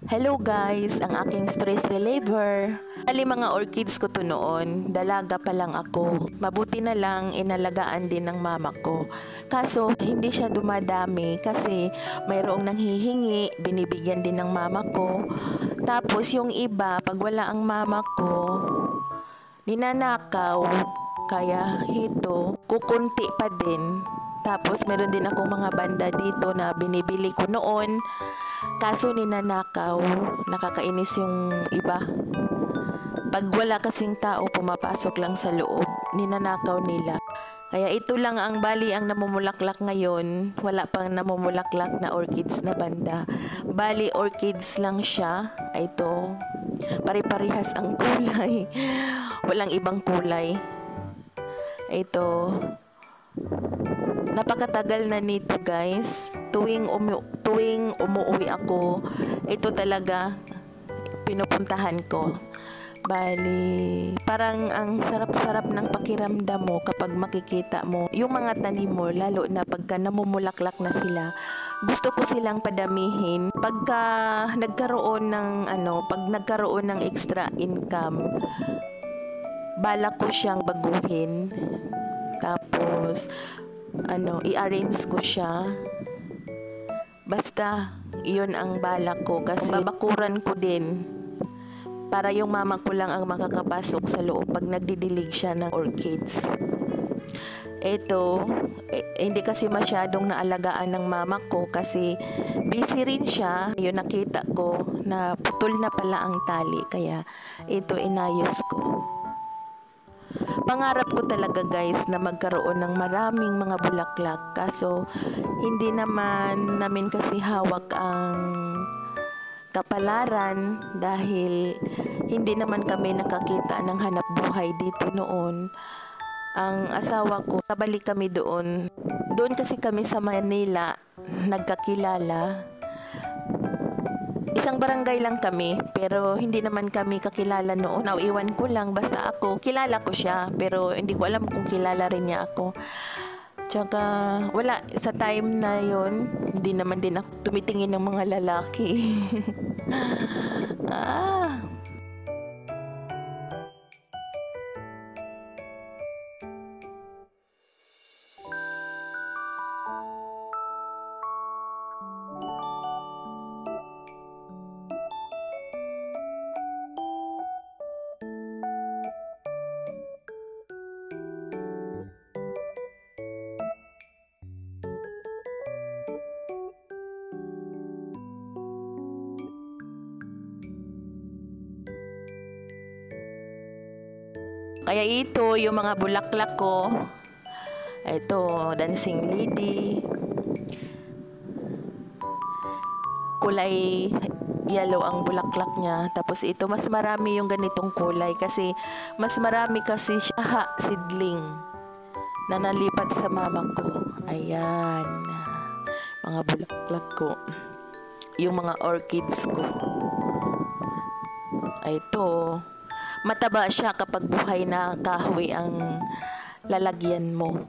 Hello guys, ang aking stress reliever. Bali mga orchids ko to noon, dalaga pa lang ako. Mabuti na lang inalagaan din ng mama ko. Kaso hindi siya dumadami kasi mayroong nanghihingi, binibigyan din ng mama ko. Tapos yung iba, pag wala ang mama ko, ninanakaw. Kaya hito, kukunti pa din. Tapos meron din akong mga banda dito na binibili ko noon. Kaso ninanakaw, nakakainis yung iba. Pag wala kasing tao pumapasok lang sa loob, ninanakaw nila. Kaya ito lang ang bali ang namumulaklak ngayon. Wala pang namumulaklak na orchids na banda. Bali orchids lang siya. Ito, pare-parehas ang kulay. Walang ibang kulay. Ito, napakatagal na nito guys. Tuwing umuwi ako, ito talaga pinupuntahan ko. Bali, parang ang sarap-sarap ng pakiramdam mo kapag makikita mo yung mga tanim mo, lalo na pagka namumulaklak na sila. Gusto ko silang padamihin pagka nagkaroon ng extra income. Balak ko siyang baguhin. Tapos i-arrange ko siya. Basta, iyon ang balak ko kasi babakuran ko din para yung mama ko lang ang makakapasok sa loob pag nagdidilig siya ng orchids. Ito, hindi kasi masyadong naalagaan ng mama ko kasi busy rin siya. Yun nakita ko na putol na pala ang tali kaya ito inayos ko. Pangarap ko talaga guys na magkaroon ng maraming mga bulaklak, kaso hindi naman namin kasi hawak ang kapalaran dahil hindi naman kami nakakita ng hanap buhay dito noon. Ang asawa ko, kabalik kami doon. Doon kasi kami sa Manila nagkakilala. Isang barangay lang kami, pero hindi naman kami kakilala noon. Iwan ko lang, basta ako, kilala ko siya, pero hindi ko alam kung kilala rin niya ako. Tsaka, wala, sa time na yon hindi naman din ako tumitingin ng mga lalaki. Kaya ito, yung mga bulaklak ko. Ito, dancing lady. Kulay yellow ang bulaklak niya. Tapos ito, mas marami yung ganitong kulay kasi mas marami kasi siya seedling na nalipat sa mama ko. Ayan. Mga bulaklak ko. Yung mga orchids ko. Ito. Mataba siya kapag buhay na kahoy ang lalagyan mo.